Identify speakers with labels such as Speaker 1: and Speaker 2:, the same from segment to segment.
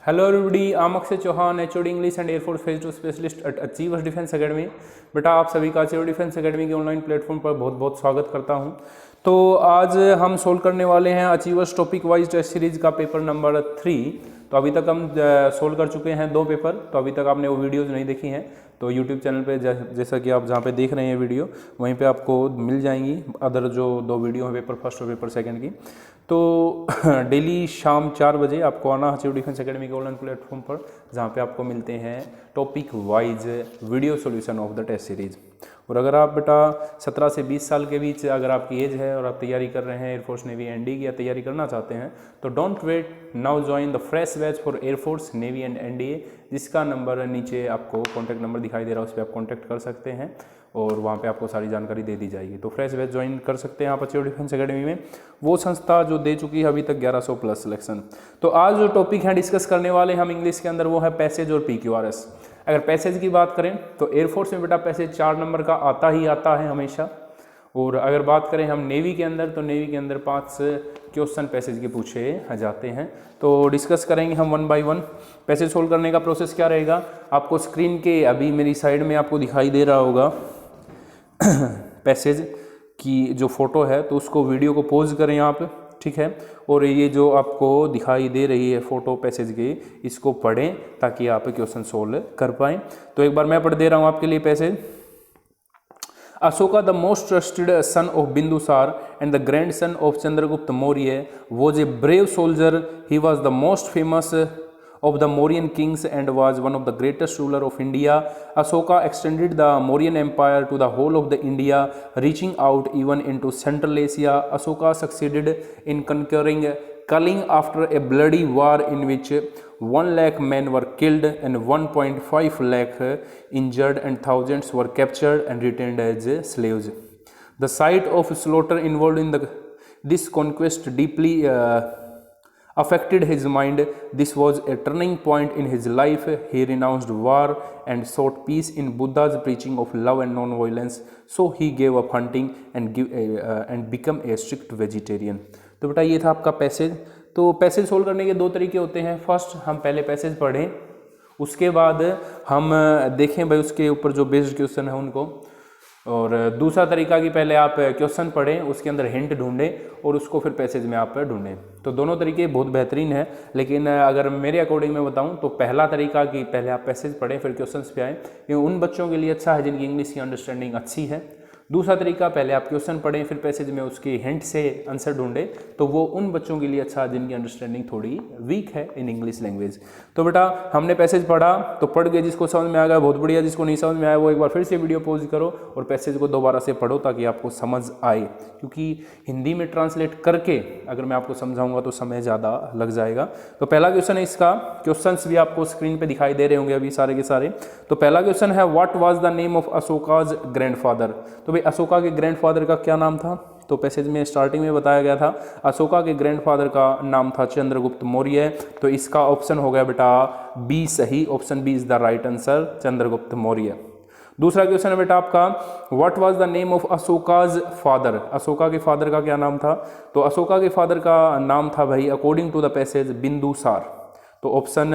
Speaker 1: Hello everybody, I'm Akshay Chauhan, HOD English and air force phase 2 specialist at Achievers Defence Academy. बेटा आप सभी का Achiever Defence Academy के online platform पर बहुत बहुत स्वागत करता हूं। तो आज हम सोल्व करने वाले हैं Achievers topic wise test series का पेपर नंबर 3। तो अभी तक हम सोल्व कर चुके हैं 2 पेपर। तो अभी तक आपने वो वीडियोज़ नहीं देखी हैं तो यूट्यूब चैनल पे जैसा कि आप जहाँ पे देख रहे हैं वीडियो वहीं पे आपको मिल जाएंगी अदर जो 2 वीडियो हैं पेपर फर्स्ट और पेपर सेकंड की। तो डेली शाम 4 बजे आपको आना अचीवर डिफेंस एकेडमी के ऑनलाइन प्लेटफॉर्म पर, जहाँ पे आपको मिलते हैं topic wise video solution of the test series. और अगर आप बेटा 17 से 20 साल के बीच अगर आपकी एज है और आप तैयारी कर रहे हैं एयरफोर्स नेवी एनडी की या तैयारी करना चाहते हैं तो don't wait, now join the fresh batch for air force navy and NDA, जिसका नंबर नीचे आपको कॉन्टैक्ट नंबर दिखाई दे रहा है, उस पर आप कॉन्टैक्ट कर सकते हैं और वहाँ पे आपको सारी जानकारी दे दी जाएगी। तो फ्रेश बैच ज्वाइन कर सकते हैं आप अचीवर डिफेंस एकेडमी में, वो संस्था जो दे चुकी है अभी तक 1100 प्लस सिलेक्शन। तो आज जो टॉपिक है डिस्कस करने वाले हम इंग्लिश के अंदर वो है पैसेज और PQRS। अगर पैसेज की बात करें तो एयरफोर्स में बेटा पैसेज 4 नंबर का आता ही आता है हमेशा। और अगर बात करें हम नेवी के अंदर तो नेवी के अंदर 5 क्वेश्चन पैसेज के पूछे जाते हैं। तो डिस्कस करेंगे हम 1 बाय 1। पैसेज सोल्व करने का प्रोसेस क्या रहेगा, आपको स्क्रीन के अभी मेरी साइड में आपको दिखाई दे रहा होगा पैसेज की जो फोटो है, तो उसको वीडियो को पॉज करें आप, ठीक है। और ये जो आपको दिखाई दे रही है फोटो पैसेज की, इसको पढ़ें ताकि आप क्वेश्चन सोल्व कर पाएँ। तो एक बार मैं पढ़ दे रहा हूँ आपके लिए passage. Ashoka, the most trusted son of Bindusar and the grandson of Chandragupta Maurya, was a brave soldier. He was the most famous of the Mauryan kings and was one of the greatest ruler of India. Ashoka extended the Mauryan empire to the whole of the India, reaching out even into Central Asia. Ashoka succeeded in conquering Kaling after a bloody war in which 1 lakh men were killed and 1.5 lakh injured and thousands were captured and retained as slaves. The sight of slaughter involved in this conquest deeply affected his mind. This was a turning point in his life. He renounced war and sought peace in Buddha's preaching of love and non-violence. So he gave up hunting and became a strict vegetarian. तो बेटा ये था आपका passage. तो passage solve करने के 2 तरीके होते हैं। फर्स्ट हम पहले पैसेज पढ़ें, उसके बाद हम देखें भाई उसके ऊपर जो बेस्ड क्वेश्चन है उनको। और दूसरा तरीका कि पहले आप क्वेश्चन पढ़ें, उसके अंदर हिंट ढूंढें और उसको फिर पैसेज में आप ढूंढें। तो दोनों तरीके बहुत बेहतरीन है, लेकिन अगर मेरे अकॉर्डिंग मैं बताऊं तो पहला तरीका कि पहले आप पैसेज पढ़ें फिर क्वेश्चंस पे आएँ, ये उन बच्चों के लिए अच्छा है जिनकी इंग्लिश की अंडरस्टैंडिंग अच्छी है। दूसरा तरीका पहले आप क्वेश्चन पढ़ें फिर पैसेज में उसके हिंट से आंसर ढूंढें, तो वो उन बच्चों के लिए अच्छा जिनकी अंडरस्टैंडिंग थोड़ी वीक है इन इंग्लिश लैंग्वेज। तो बेटा हमने पैसेज पढ़ा तो पढ़ गए, जिसको समझ में आ गया बहुत बढ़िया, जिसको नहीं समझ में आया वो एक बार फिर से वीडियो पॉज करो और पैसेज को दोबारा से पढ़ो ताकि आपको समझ आए, क्योंकि हिंदी में ट्रांसलेट करके अगर मैं आपको समझाऊंगा तो समय ज़्यादा लग जाएगा। तो पहला क्वेश्चन है इसका, क्वेश्चंस भी आपको स्क्रीन पे दिखाई दे रहे होंगे अभी सारे के सारे। तो पहला क्वेश्चन है what was the name of Ashoka's grandfather. तो भाई अशोका के ग्रैंडफादर का क्या नाम था, तो पैसेज में स्टार्टिंग में बताया गया था अशोका के ग्रैंडफादर का नाम था चंद्रगुप्त मौर्य। तो इसका ऑप्शन हो गया बेटा बी सही, option B is the right answer, Chandragupta Maurya. दूसरा क्वेश्चन है बेटा आपका what was the name of Ashoka's father. Ashoka के फादर का क्या नाम था, तो अशोका के फादर का नाम था भाई according to the passage Bindusara. तो option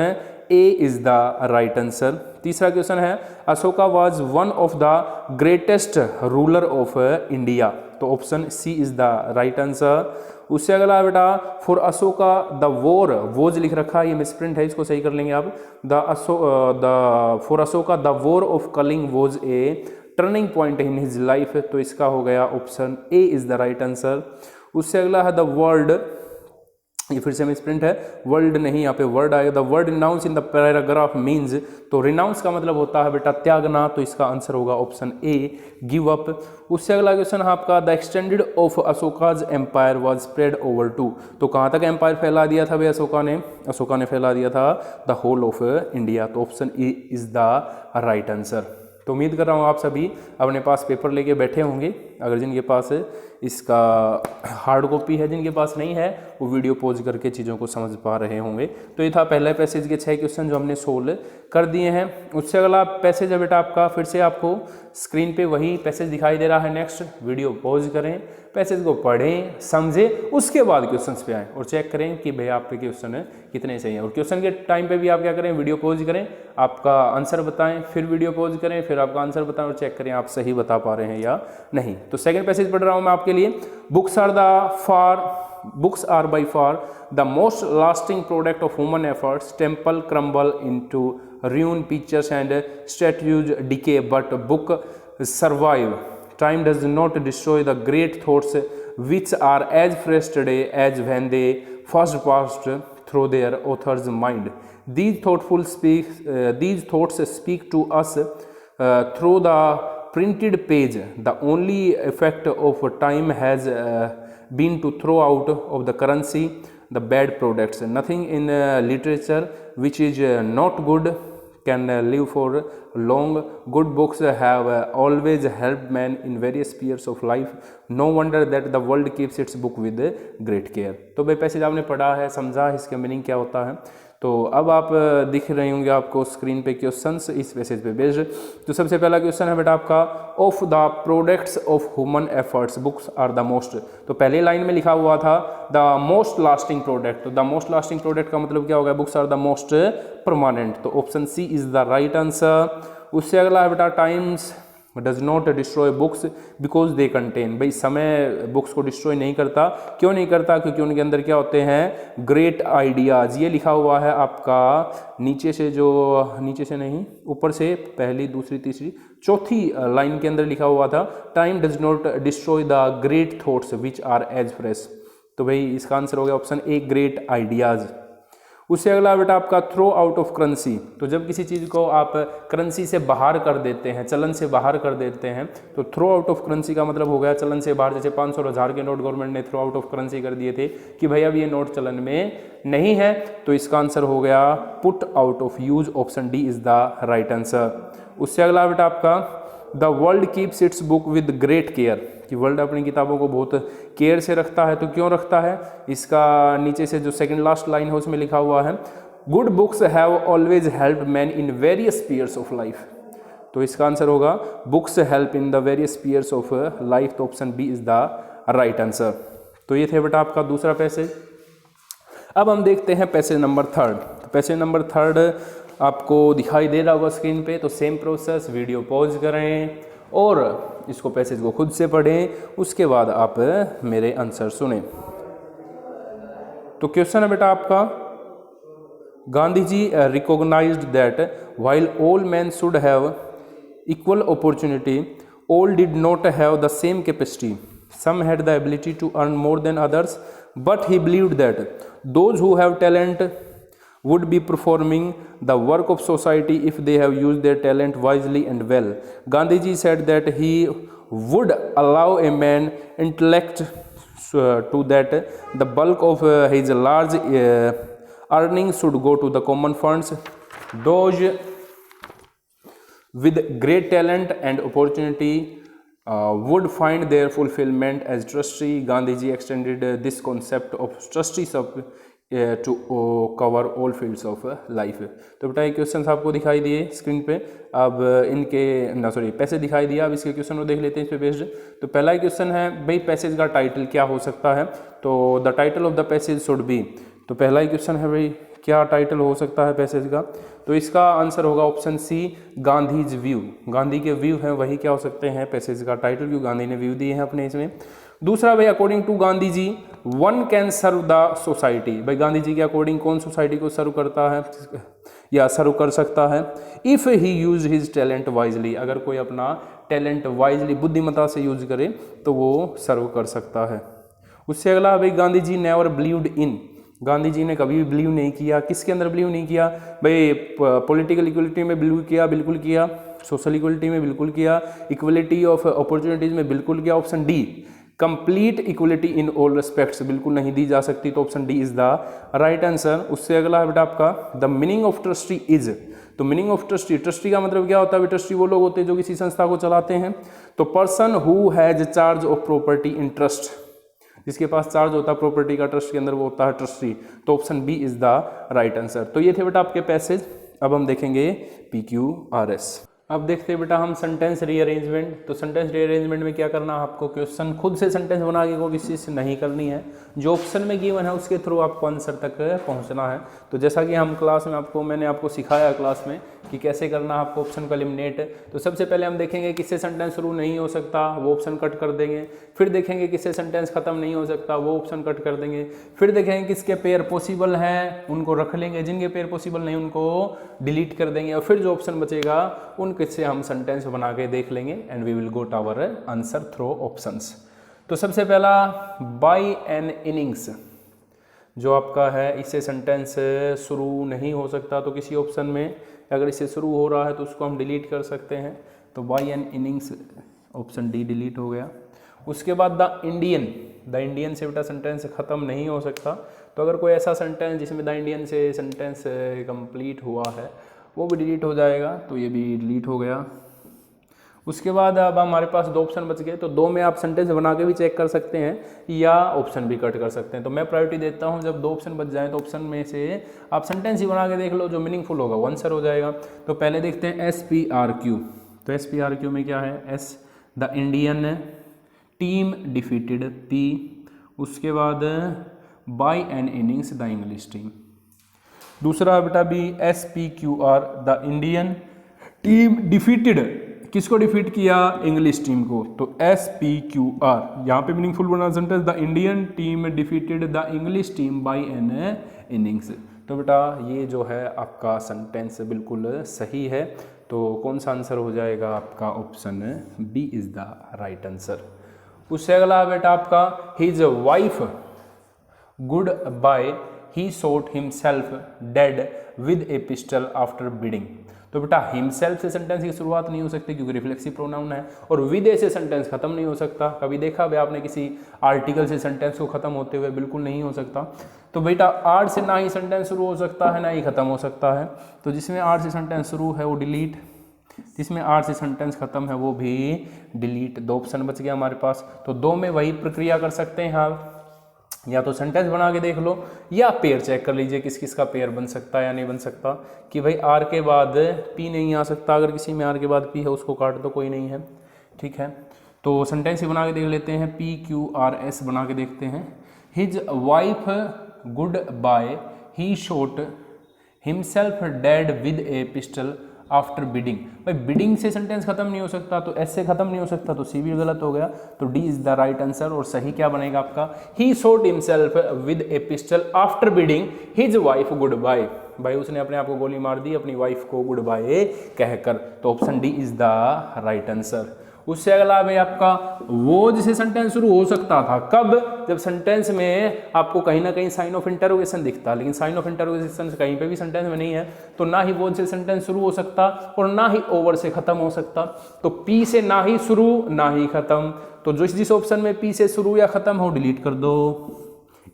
Speaker 1: A is the right answer. तीसरा क्वेश्चन है Ashoka was one of the greatest ruler of India. तो option C is the right answer. उससे अगला बेटा for Ashoka the war, was लिख रखा है ये मिसप्रिंट है, इसको सही कर लेंगे आप। For Ashoka the war of Kalinga was a turning point in his life. तो इसका हो गया option A is the right answer. उससे अगला है द वर्ल्ड, ये फिर से मिसप्रिंट है, वर्ल्ड नहीं यहाँ पे वर्ड आएगा। The word renounce in the paragraph means, तो रिनाउंस का मतलब होता है बेटा त्यागना, तो इसका आंसर होगा ऑप्शन ए गिव अप। उससे अगला क्वेश्चन है आपका the extended of Ashoka's empire was spread over to. तो कहाँ तक एम्पायर फैला दिया था भाई अशोका ने फैला दिया था द होल ऑफ इंडिया। तो option A is the right answer. तो उम्मीद कर रहा हूँ आप सभी अपने पास पेपर लेके बैठे होंगे अगर जिनके पास इसका हार्ड कॉपी है, जिनके पास नहीं है वो वीडियो पॉज करके चीज़ों को समझ पा रहे होंगे। तो ये था पहले पैसेज के 6 क्वेश्चन जो हमने सोल्व कर दिए हैं। उससे अगला पैसेज है बेटा आपका, फिर से आपको स्क्रीन पे वही पैसेज दिखाई दे रहा है। नेक्स्ट वीडियो पॉज करें, पैसेज को पढ़ें, समझें, उसके बाद क्वेश्चंस पे आएँ और चेक करें कि भैया आपके क्वेश्चन कितने सही हैं। और क्वेश्चन के टाइम पे भी आप क्या करें, वीडियो पॉज करें, आपका आंसर बताएं, फिर वीडियो पॉज करें, फिर आपका आंसर बताएं और चेक करें आप सही बता पा रहे हैं या नहीं। तो सेकंड पैसेज पढ़ रहा हूं मैं आपके लिए। Books are by far the most lasting product of human efforts. Temple crumble into ruin, pictures and statues decay, but book survive. Time does not destroy the great thoughts which are as fresh today as when they first passed through their author's mind. These thoughts speak to us through the printed page. The only effect of time has been to throw out of the currency the bad products. Nothing in literature which is not good can live for long. Good books have always helped man in various spheres of life. No wonder that the world keeps its book with great care. तो भाई passage आपने पढ़ा है, समझा इसका meaning क्या होता है। तो अब आप दिख रहे होंगे आपको स्क्रीन पे क्वेश्चंस इस पैसेज पे बेस्ड। तो सबसे पहला क्वेश्चन है बेटा आपका, of the products of human efforts books are the most. तो पहले लाइन में लिखा हुआ था द मोस्ट लास्टिंग प्रोडक्ट। तो द मोस्ट लास्टिंग प्रोडक्ट का मतलब क्या होगा, books are the most permanent. तो option C is the right answer. उससे अगला है बेटा, times does not destroy books because they contain. भाई समय बुक्स को डिस्ट्रॉय नहीं करता, क्यों नहीं करता, क्योंकि उनके अंदर क्या होते हैं, ग्रेट आइडियाज़। ये लिखा हुआ है आपका नीचे से, जो नीचे से नहीं ऊपर से पहली दूसरी तीसरी चौथी लाइन के अंदर लिखा हुआ था, time does not destroy the great thoughts which are as fresh. तो भाई इसका आंसर हो गया ऑप्शन ए, ग्रेट आइडियाज़। उससे अगला बेटा आपका, थ्रो आउट ऑफ करेंसी। तो जब किसी चीज़ को आप करेंसी से बाहर कर देते हैं, चलन से बाहर कर देते हैं, तो थ्रो आउट ऑफ करेंसी का मतलब हो गया चलन से बाहर। जैसे 500 और 1000 के नोट गवर्नमेंट ने थ्रो आउट ऑफ करेंसी कर दिए थे कि भाई अब ये नोट चलन में नहीं है, तो इसका आंसर हो गया put out of use. Option D is the right answer. उससे अगला बेटा आपका, the world keeps it's book with great care. कि वर्ल्ड अपनी किताबों को बहुत केयर से रखता है। तो क्यों रखता है, इसका नीचे से जो सेकंड लास्ट लाइन है उसमें लिखा हुआ है, good books have always help man in various spheres of life. तो इसका आंसर होगा books help in the various spheres of life. तो option B is the right answer. तो ये थे बेटा आपका दूसरा पैसेज। अब हम देखते हैं पैसेज नंबर थर्ड। तो पैसेज नंबर थर्ड आपको दिखाई दे रहा होगा स्क्रीन पे। तो सेम प्रोसेस, वीडियो पॉज करें और इसको पैसेज को खुद से पढ़ें, उसके बाद आप मेरे आंसर सुने। तो क्वेश्चन है बेटा आपका, Gandhi ji recognized that while all man should have equal opportunity, all did not have the same capacity. Some had the ability to earn more than others, but he believed that those who have talent would be performing the work of society if they have used their talent wisely and well. Gandhiji said that he would allow a man intellect to that the bulk of his large earnings should go to the common funds. Those with great talent and opportunity would find their fulfillment as trustee. Gandhiji extended this concept of trusteeship to cover all fields of life. तो बेटा ये question आपको दिखाई दिए screen पे। अब इनके passage दिखाई दिया। अब इसके क्वेश्चन को देख लेते हैं इस पे बेस्ड। तो पहला ही क्वेश्चन है भाई, पैसेज का टाइटल क्या हो सकता है। तो the title of the passage should be. तो पहला ही क्वेश्चन है भाई, क्या टाइटल हो सकता है पैसेज का। तो इसका आंसर होगा option C, Gandhi's view. Gandhi के व्यू हैं वही क्या हो सकते हैं पैसेज का टाइटल, क्योंकि गांधी ने व्यू दिए हैं अपने इसमें। दूसरा भाई, according to Gandhi ji one can serve the society. भाई गांधी जी के अकॉर्डिंग कौन सोसाइटी को सर्व करता है या सर्व कर सकता है। If he use his talent wisely, अगर कोई अपना टैलेंट वाइजली बुद्धिमत्ता से यूज करे तो वो सर्व कर सकता है। उससे अगला भाई, गांधी जी never believed in. Gandhi ji ने कभी भी बिलीव नहीं किया। किसके अंदर बिलीव नहीं किया भाई, पॉलिटिकल इक्वलिटी में बिलीव किया, बिल्कुल किया। सोशल इक्वलिटी में बिल्कुल किया। इक्वलिटी ऑफ अपॉर्चुनिटीज़ में बिल्कुल किया। Option D, complete equality in all respects बिल्कुल नहीं दी जा सकती, तो option D is the right answer. उससे अगला है बेटा आपका the meaning of trustee is. तो मीनिंग ऑफ ट्रस्टी, ट्रस्टी का मतलब क्या होता है? ट्रस्टी वो लोग होते हैं जो किसी संस्था को चलाते हैं। तो person who has charge of property in trust, जिसके पास चार्ज होता है प्रॉपर्टी का ट्रस्ट के अंदर, वो होता है ट्रस्टी। तो option B is the right answer. तो ये थे बेटा आपके पैसेज। अब हम देखेंगे PQRS। अब देखते हैं बेटा हम सेंटेंस रीअरेंजमेंट। तो सेंटेंस रीअरेंजमेंट में क्या करना है आपको? क्वेश्चन खुद से सेंटेंस बना के कोई किसी से नहीं करनी है, जो ऑप्शन में गिवन है उसके थ्रू आपको आंसर तक पहुंचना है। तो जैसा कि हम क्लास में मैंने आपको सिखाया क्लास में कि कैसे करना है आपको ऑप्शन को एलिमिनेट। तो सबसे पहले हम देखेंगे किससे सेंटेंस शुरू नहीं हो सकता, वो ऑप्शन कट कर देंगे। फिर देखेंगे किससे सेंटेंस खत्म नहीं हो सकता, वो ऑप्शन कट कर देंगे। फिर देखेंगे किसके पेयर पॉसिबल हैं, उनको रख लेंगे, जिनके पेयर पॉसिबल नहीं उनको डिलीट कर देंगे। और फिर जो ऑप्शन बचेगा उनसे हम सेंटेंस बना के देख लेंगे and we will got our answer through options. तो सबसे पहला बाय एन इनिंग्स जो आपका है, इससे सेंटेंस शुरू नहीं हो सकता। तो किसी ऑप्शन में अगर इससे शुरू हो रहा है तो उसको हम डिलीट कर सकते हैं। तो by an innings option D delete हो गया। उसके बाद द इंडियन से बेटा सेंटेंस खत्म नहीं हो सकता। तो अगर कोई ऐसा सेंटेंस जिसमें द इंडियन से सेंटेंस कंप्लीट हुआ है वो भी डिलीट हो जाएगा, तो ये भी डिलीट हो गया। उसके बाद अब हमारे पास दो ऑप्शन बच गए। तो दो में आप सेंटेंस बना के भी चेक कर सकते हैं या ऑप्शन भी कट कर सकते हैं। तो मैं प्रायोरिटी देता हूं जब दो ऑप्शन बच जाए तो ऑप्शन में से आप सेंटेंस ही बना के देख लो, जो मीनिंगफुल होगा वो आंसर हो जाएगा। तो पहले देखते हैं SPRQ। तो SPRQ में क्या है? As the Indian team defeated P, उसके बाद by an innings the English team. दूसरा बेटा भी SPQR the Indian team defeated, किसको डिफीट किया? इंग्लिश टीम को। तो SPQR यहाँ पे मीनिंगफुल बना sentence the Indian team defeated the English team by an innings. तो बेटा ये जो है आपका सेंटेंस बिल्कुल सही है। तो कौन सा आंसर हो जाएगा आपका? Option B is the right answer. उससे अगला बेटा आपका his wife good bye he shot himself dead with a pistol after bidding. तो बेटा हिमसेल्फ से सेंटेंस की शुरुआत नहीं हो सकती क्योंकि रिफ्लेक्सिव प्रोनाउन है, और विद ए से सेंटेंस खत्म नहीं हो सकता। कभी देखा भाई आपने किसी आर्टिकल से सेंटेंस को खत्म होते हुए? बिल्कुल नहीं हो सकता। तो बेटा आर से ना ही सेंटेंस शुरू हो सकता है ना ही खत्म हो सकता है। तो जिसमें आर से सेंटेंस शुरू है वो डिलीट, जिसमें आर से सेंटेंस खत्म है वो भी डिलीट। दो ऑप्शन बच गया हमारे पास। तो दो में वही प्रक्रिया कर सकते हैं आप, या तो सेंटेंस बना के देख लो या पेयर चेक कर लीजिए किस किस का पेयर बन सकता है या नहीं बन सकता। कि भाई आर के बाद पी नहीं आ सकता, अगर किसी में आर के बाद पी है उसको काट दो, कोई नहीं है, ठीक है। तो सेंटेंस ही बना के देख लेते हैं, PQRS बना के देखते हैं। His wife good bye he shot himself dead with a pistol after bidding. भाई बिडिंग से सेंटेंस खत्म नहीं हो सकता, तो एस से खत्म नहीं हो सकता, तो सी भी गलत हो गया। तो D is the right answer. और सही क्या बनेगा आपका? He shot himself with a pistol after bidding his wife good bye. भाई उसने अपने आप को गोली मार दी अपनी वाइफ को गुड बाय कहकर। तो option D is the right answer. उससे अगला भाई आपका वो जिसे सेंटेंस शुरू हो सकता था कब? जब सेंटेंस में आपको कहीं ना कहीं साइन ऑफ इंटरोगेशन दिखता, लेकिन साइन ऑफ इंटरोगेशन कहीं पे भी सेंटेंस में नहीं है, तो ना ही वो से सेंटेंस शुरू हो सकता और ना ही ओवर से खत्म हो सकता। तो पी से ना ही शुरू ना ही खत्म। तो जिस ऑप्शन में पी से शुरू या खत्म हो डिलीट कर दो।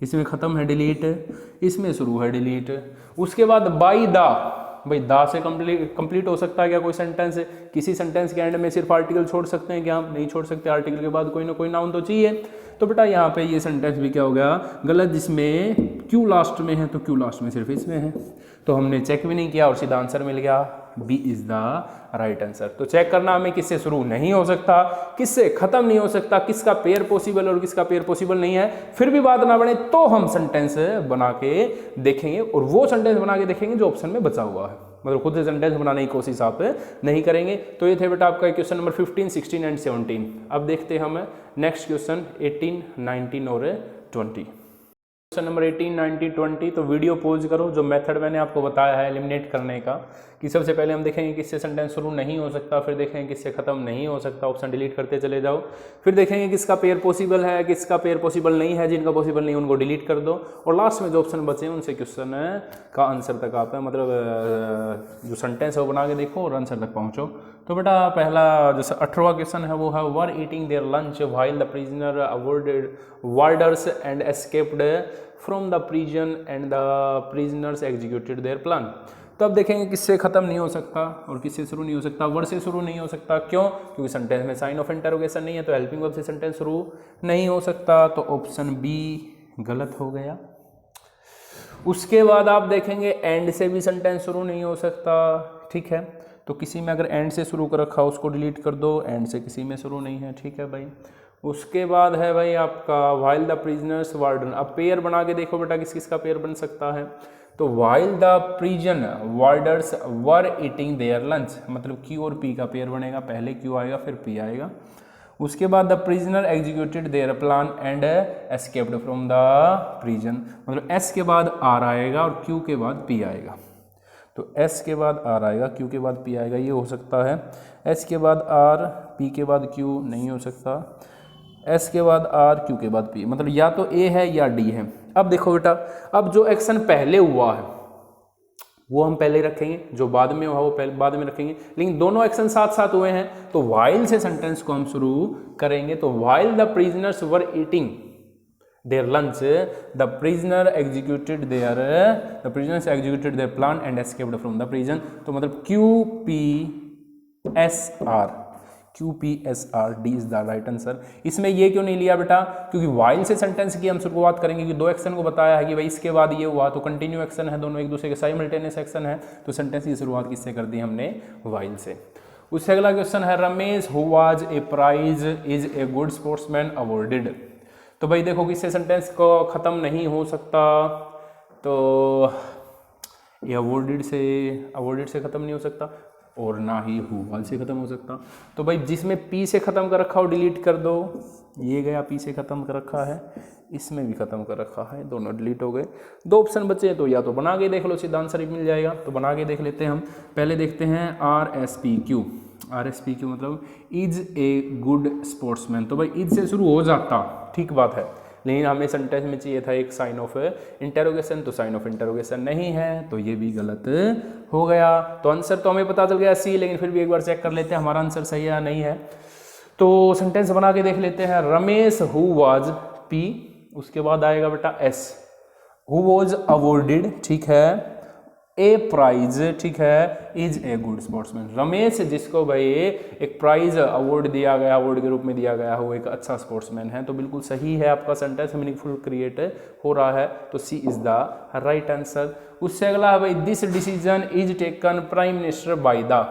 Speaker 1: इसमें खत्म है डिलीट, इसमें शुरू है डिलीट। उसके बाद बाई द, भाई दा से कंप्लीट हो सकता है क्या कोई सेंटेंस? किसी सेंटेंस के एंड में सिर्फ आर्टिकल छोड़ सकते हैं क्या? हम नहीं छोड़ सकते, आर्टिकल के बाद कोई ना कोई नाउन तो चाहिए। तो बेटा यहाँ पे ये सेंटेंस भी क्या हो गया? गलत। जिसमें क्यू लास्ट में है तो क्यू लास्ट में सिर्फ इसमें है, तो हमने चेक भी नहीं किया और सीधा आंसर मिल गया। B is the right answer. तो चेक करना हमें किससे शुरू नहीं हो सकता, किससे खत्म नहीं हो सकता, किसका पेयर पॉसिबल और किसका पेयर पॉसिबल नहीं है। फिर भी बात ना बने तो हम सेंटेंस बना के देखेंगे, और वो सेंटेंस बना के देखेंगे जो ऑप्शन में बचा हुआ है। मतलब खुद से सेंटेंस बनाने की कोशिश आप नहीं करेंगे। तो ये थे बेटा आपका क्वेश्चन नंबर 15, 16 एंड 17। अब देखते हैं हम नेक्स्ट क्वेश्चन 18, 19 और 20। Question number 18, 19, 20। तो वीडियो पॉज करो। जो मेथड मैंने आपको बताया है एलिमिनेट करने का, कि सबसे पहले हम देखेंगे किससे सेंटेंस शुरू नहीं हो सकता, फिर देखेंगे किससे खत्म नहीं हो सकता, ऑप्शन डिलीट करते चले जाओ, फिर देखेंगे किसका पेयर पॉसिबल है, किसका पेयर पॉसिबल नहीं है, जिनका पॉसिबल नहीं उनको डिलीट कर दो, और लास्ट में जो ऑप्शन बचे उनसे क्वेश्चन का आंसर तक आप मतलब जो सेंटेंस है वो बना के देखो और आंसर तक पहुँचो। तो बेटा पहला जैसे 18वां क्वेश्चन है वो है, were eating their lunch while the prisoner avoided warders and escaped from the prison and the prisoners executed their plan. तो अब देखेंगे किससे खत्म नहीं हो सकता और किससे शुरू नहीं हो सकता। वर्ड से शुरू नहीं हो सकता, क्यों? क्योंकि सेंटेंस में साइन ऑफ इंटरोगेशन नहीं है, तो हेल्पिंग वर्ब से सेंटेंस शुरू नहीं हो सकता। तो ऑप्शन बी गलत हो गया। उसके बाद आप देखेंगे एंड से भी सेंटेंस शुरू नहीं हो सकता, ठीक है। तो किसी में अगर एंड से शुरू कर रखा उसको डिलीट कर दो, एंड से किसी में शुरू नहीं है, ठीक है भाई। उसके बाद है भाई आपका व्हाइल द प्रिजनर्स वार्डन। अब पेयर बना के देखो बेटा किस किस का पेयर बन सकता है। तो while the prison warders were eating their lunch, मतलब क्यू और पी का पेयर बनेगा, पहले क्यू आएगा फिर पी आएगा। उसके बाद the prisoner executed their plan and escaped from the prison, मतलब एस के बाद आर आएगा और क्यू के बाद पी आएगा। तो एस के बाद आर आएगा, क्यू के बाद पी आएगा, ये हो सकता है। एस के बाद आर, पी के बाद क्यू नहीं हो सकता। एस के बाद आर, क्यू के बाद पी, मतलब या तो ए है या डी है। अब देखो बेटा, अब जो एक्शन पहले हुआ है वो हम पहले रखेंगे, जो बाद में हुआ वो पहले बाद में रखेंगे, लेकिन दोनों एक्शन साथ साथ हुए हैं तो व्हाइल से सेंटेंस को हम शुरू करेंगे। तो while the prisoners were eating their lunch the prisoner executed their plan and escaped from the prison. तो मतलब QPSR D is the right answer. इसमें ये क्यों नहीं लिया बेटा? क्योंकि व्हाइल से सेंटेंस की हम शुरुआत करेंगे, क्योंकि दो एक्शन को बताया है कि भाई इसके बाद ये हुआ, तो कंटिन्यू एक्शन है, दोनों एक दूसरे के साइमल्टेनियस एक्शन है, तो सेंटेंस की शुरुआत किससे कर दी हमने? व्हाइल से। उससे अगला क्वेश्चन है, Ramesh who was a prize is a good sportsman awarded. तो भाई देखो किससे सेंटेंस को खत्म नहीं हो सकता, तो ये अवॉर्डेड से खत्म नहीं हो सकता, और ना ही हु वाज से खत्म हो सकता। तो भाई जिसमें पी से खत्म कर रखा हो डिलीट कर दो, ये गया पी से खत्म कर रखा है, इसमें भी खत्म कर रखा है, दोनों डिलीट हो गए। दो ऑप्शन बचे हैं, तो या तो बना के देख लो, सीधा आंसर ही मिल जाएगा। तो बना के देख लेते हैं हम। पहले देखते हैं RSPQ मतलब इज ए गुड स्पोर्ट्समैन। तो भाई इज से शुरू हो जाता, ठीक बात है, लेकिन हमें सेंटेंस में चाहिए था एक साइन ऑफ इंटरोगेशन, तो साइन ऑफ इंटरोगेशन नहीं है, तो ये भी गलत हो गया। तो आंसर तो हमें पता चल गया सी, लेकिन फिर भी एक बार चेक कर लेते हैं हमारा आंसर सही है या नहीं है। तो सेंटेंस बना के देख लेते हैं। रमेश हु वाज पी, उसके बाद आएगा बेटा एस, हु वाज अवॉर्डेड, ठीक है, ए प्राइज, ठीक है, is a good sportsman. Ramesh जिसको भाई एक प्राइज अवार्ड दिया गया, अवार्ड के रूप में दिया गया, वो एक अच्छा स्पोर्ट्समैन है। तो बिल्कुल सही है आपका सेंटेंस, मीनिंगफुल क्रिएट हो रहा है, तो सी इज द राइट आंसर। उससे अगला है भाई, this decision is taken prime minister by the.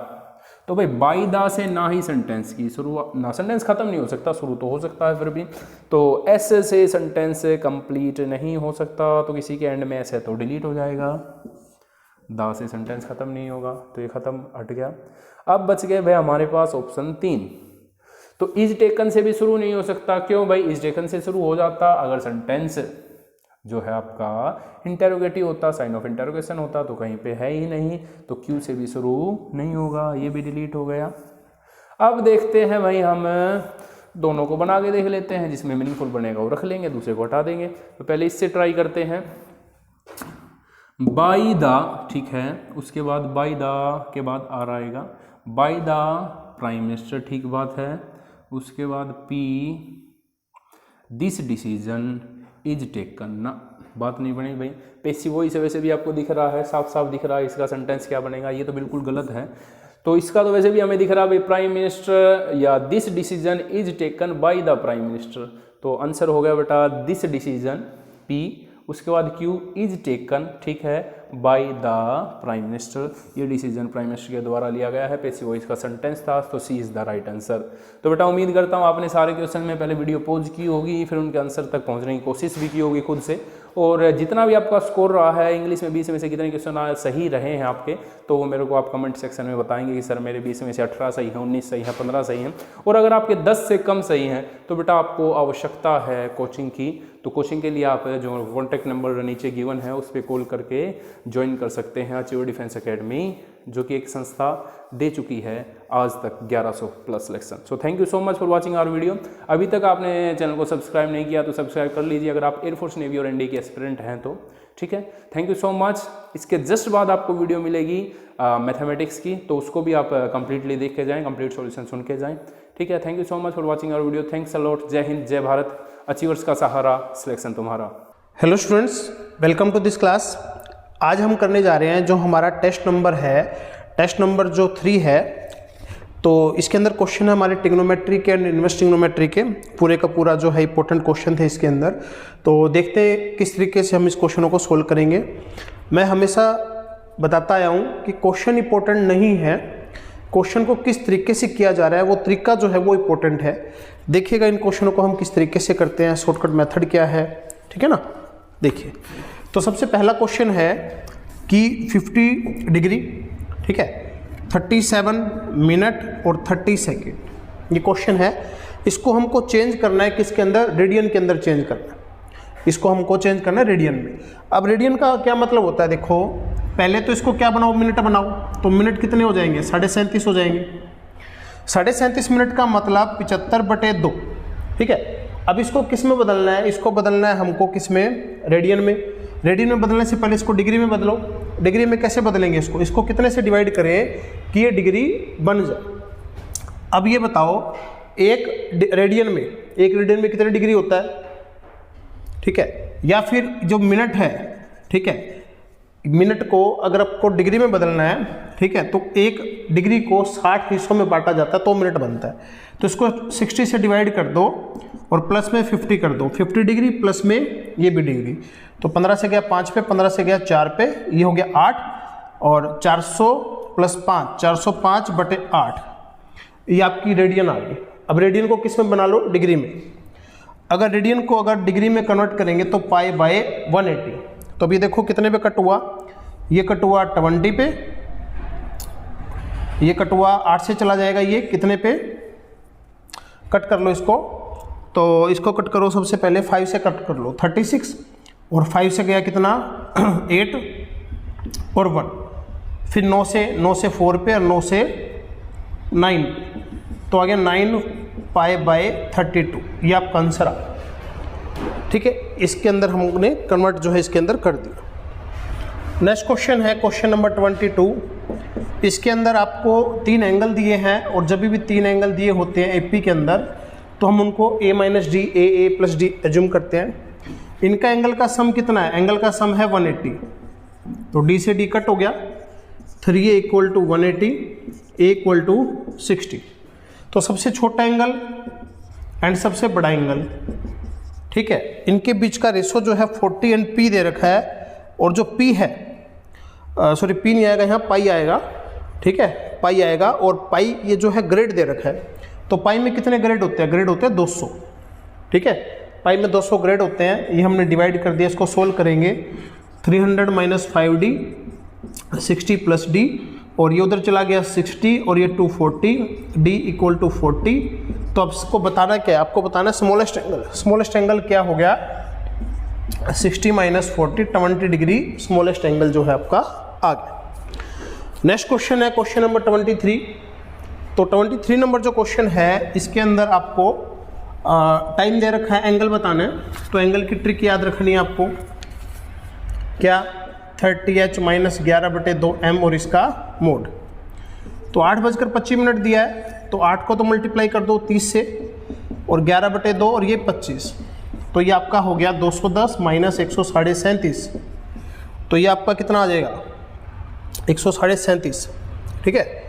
Speaker 1: तो भाई बाय द से ना ही सेंटेंस की शुरुआत, ना सेंटेंस खत्म नहीं हो सकता, शुरू तो हो सकता है फिर भी। तो एस से सेंटेंस कंप्लीट नहीं हो सकता, तो किसी के एंड में एस है तो डिलीट हो जाएगा। दा से सेंटेंस खत्म नहीं होगा, तो ये खत्म हट गया। अब बच गए भाई हमारे पास ऑप्शन 3। तो इज टेकन से भी शुरू नहीं हो सकता, क्यों भाई? इज टेकन से शुरू हो जाता अगर सेंटेंस जो है आपका इंटेरोगेटिव होता, साइन ऑफ इंटेरोगेशन होता, तो कहीं पे है ही नहीं, तो क्यू से भी शुरू नहीं होगा, ये भी डिलीट हो गया। अब देखते हैं भाई, हम दोनों को बना के देख लेते हैं, जिसमें मीनिंगफुल बनेगा वो रख लेंगे, दूसरे को हटा देंगे। तो पहले इससे ट्राई करते हैं। बाई द, ठीक है, उसके बाद बाई द के बाद आर आएगा, बाई द प्राइम मिनिस्टर, ठीक बात है। उसके बाद P, this decision is taken ना, बात नहीं बनी भाई। पेसिव वॉइस वैसे भी आपको दिख रहा है, साफ साफ दिख रहा है, इसका सेंटेंस क्या बनेगा, ये तो बिल्कुल गलत है। तो इसका तो वैसे भी हमें दिख रहा है भाई प्राइम मिनिस्टर, या this decision is taken by the prime minister, तो आंसर हो गया बेटा दिस डिसीजन पी। उसके बाद क्यू इज टेकन, ठीक है, बाय द प्राइम मिनिस्टर, ये डिसीजन प्राइम मिनिस्टर के द्वारा लिया गया है, पैसिव वॉइस का सेंटेंस था, तो सी इज द राइट आंसर। तो बेटा उम्मीद करता हूँ आपने सारे क्वेश्चन में पहले वीडियो पॉज की होगी, फिर उनके आंसर तक पहुँचने की कोशिश भी की होगी खुद से, और जितना भी आपका स्कोर रहा है इंग्लिश में 20 में से कितने क्वेश्चन सही रहे हैं आपके, तो वो मेरे को आप कमेंट सेक्शन में बताएंगे कि सर मेरे 20 में से 18 सही है, 19 सही है, 15 सही है। और अगर आपके 10 से कम सही हैं तो बेटा आपको आवश्यकता है कोचिंग की, तो कोचिंग के लिए आप जो कॉन्टैक्ट नंबर नीचे गिवन है उस पर कॉल करके ज्वाइन कर सकते हैं अचीवर डिफेंस एकेडमी, जो कि एक संस्था दे चुकी है आज तक 1100 plus selection. So thank you so much for watching our video. अभी तक आपने चैनल को सब्सक्राइब नहीं किया तो सब्सक्राइब कर लीजिए अगर आप एयरफोर्स, नेवी और एनडीए के एस्पिरेंट हैं तो, ठीक है। Thank you so much. इसके जस्ट बाद आपको वीडियो मिलेगी मैथमेटिक्स की, तो उसको भी आप कंप्लीटली देख के जाएँ, कंप्लीट सॉल्यूशन सुन के जाएँ, ठीक है। Thank you so much for watching our video. Thanks a lot. जय हिंद, जय भारत। अचीवर्स का सहारा, सिलेक्शन तुम्हारा।
Speaker 2: Hello students, welcome to this class. आज हम करने जा रहे हैं जो हमारा टेस्ट नंबर है, टेस्ट नंबर जो 3 है, तो इसके अंदर क्वेश्चन है हमारे ट्रिग्नोमेट्री के एंड इनवर्स ट्रिग्नोमेट्री के, पूरे का पूरा जो है इंपॉर्टेंट क्वेश्चन थे इसके अंदर। तो देखते हैं किस तरीके से हम इस क्वेश्चनों को सोल्व करेंगे। मैं हमेशा बताता आया हूँ कि क्वेश्चन इंपॉर्टेंट नहीं है, क्वेश्चन को किस तरीके से किया जा रहा है वो तरीका जो है वो इंपॉर्टेंट है। देखिएगा इन क्वेश्चनों को हम किस तरीके से करते हैं, शॉर्टकट मेथड क्या है, ठीक है ना। देखिए, तो सबसे पहला क्वेश्चन है कि 50 डिग्री, ठीक है, 37 मिनट और 30 सेकेंड, ये क्वेश्चन है। इसको हमको चेंज करना है किसके अंदर, रेडियन के अंदर चेंज करना है। इसको हमको चेंज करना है रेडियन में। अब रेडियन का क्या मतलब होता है, देखो पहले तो इसको क्या बनाओ, मिनट बनाओ, तो मिनट कितने हो जाएंगे, 37.5 हो जाएंगे। 37.5 मिनट का मतलब 75/2, ठीक है। अब इसको किस में बदलना है, इसको बदलना है हमको किस में, रेडियन में। रेडियन में बदलने से पहले इसको डिग्री में बदलो। डिग्री में कैसे बदलेंगे इसको कितने से डिवाइड करें कि ये डिग्री बन जाए। अब ये बताओ, एक रेडियन में कितने डिग्री होता है, ठीक है। या फिर जो मिनट है, ठीक है, मिनट को अगर आपको डिग्री में बदलना है, ठीक है, तो एक डिग्री को 60 हिस्सों में बांटा जाता है तो मिनट बनता है। तो इसको 60 से डिवाइड कर दो और प्लस में 50 कर दो, 50 डिग्री प्लस में ये भी डिग्री, तो 15 से गया 5 पे, 15 से गया 4 पे, ये हो गया 8, और 400 + 5, 405/8, ये आपकी रेडियन आ गई। अब रेडियन को किस में बना लो, डिग्री में। अगर रेडियन को अगर डिग्री में कन्वर्ट करेंगे तो π/180, तो अभी देखो कितने पे कट हुआ, ये कट हुआ 20 पे, ये कट हुआ 8 से चला जाएगा, ये कितने पे कट कर लो इसको, तो इसको कट करो सबसे पहले 5 से कट कर लो 36, और 5 से गया कितना 8 और 1, फिर 9 से 4 पे और 9 से 9, तो आ गया 9 π/32, ये आपका आंसर आ, ठीक है। इसके अंदर हमने कन्वर्ट जो है इसके अंदर कर दिया। नेक्स्ट क्वेश्चन है क्वेश्चन नंबर 22। इसके अंदर आपको 3 एंगल दिए हैं, और जब भी 3 एंगल दिए होते हैं एपी के अंदर तो हम उनको a - d a + d assume करते हैं। इनका एंगल का सम कितना है, एंगल का सम है 180, तो d से d कट हो गया, 3a = 180, a = 60। तो सबसे छोटा एंगल एंड सबसे बड़ा एंगल, ठीक है, इनके बीच का रेशो जो है 40 एंड p दे रखा है, और जो p है, सॉरी p नहीं आएगा यहाँ, पाई आएगा, ठीक है, पाई आएगा, और पाई ये जो है ग्रेड दे रखा है। तो पाई में कितने ग्रेड होते हैं, ग्रेड होते हैं 200, ठीक है, पाई में 200 ग्रेड होते हैं। ये हमने डिवाइड कर दिया, इसको सोल्व करेंगे, 300 - 5d 60 + d, और ये उधर चला गया 60, और ये 240, d = 40। तो अब इसको बताना क्या है, आपको बताना है स्मॉलेस्ट एंगल। स्मॉलेस्ट एंगल क्या हो गया, 60 - 40, 20 डिग्री स्मॉलेस्ट एंगल जो है आपका आ गया। नेक्स्ट क्वेश्चन है क्वेश्चन नंबर 23। तो 23 नंबर जो क्वेश्चन है, इसके अंदर आपको टाइम दे रखा है, एंगल बताना है। तो एंगल की ट्रिक याद रखनी है आपको, क्या, 30h - 11/2m और इसका मोड। तो 8:25 दिया है, तो 8 को तो मल्टीप्लाई कर दो 30 से, और 11/2 और ये 25, तो ये आपका हो गया 210 - 137, तो ये आपका कितना आ जाएगा, 137, ठीक है।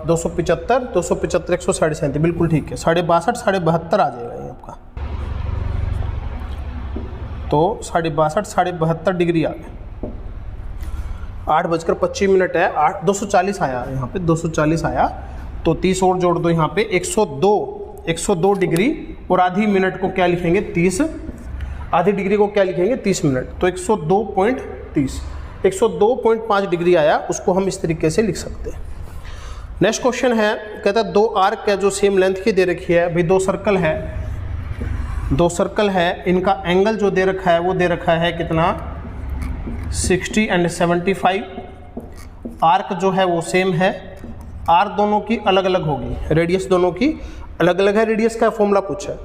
Speaker 2: 275 137, बिल्कुल ठीक है, 62.5 72 आ जाएगा ये आपका, तो 62.5 72 डिग्री आ गया। 8:25 है, 240 आया यहाँ पे, 240 आया, तो 30 और जोड़ दो यहाँ पे, 102 डिग्री, और आधी मिनट को क्या लिखेंगे, 30, आधी डिग्री को क्या लिखेंगे, 30 मिनट, तो 102.30, 102.5 डिग्री आया, उसको हम इस तरीके से लिख सकते हैं। नेक्स्ट क्वेश्चन है, कहता है 2 आर्क है जो सेम लेंथ की दे रखी है। भाई 2 सर्कल है, दो सर्कल है, इनका एंगल जो दे रखा है वो दे रखा है कितना 60 एंड 75। आर्क जो है वो सेम है, आर दोनों की अलग अलग होगी, रेडियस दोनों की अलग अलग है। रेडियस का फॉर्मूला पूछा है।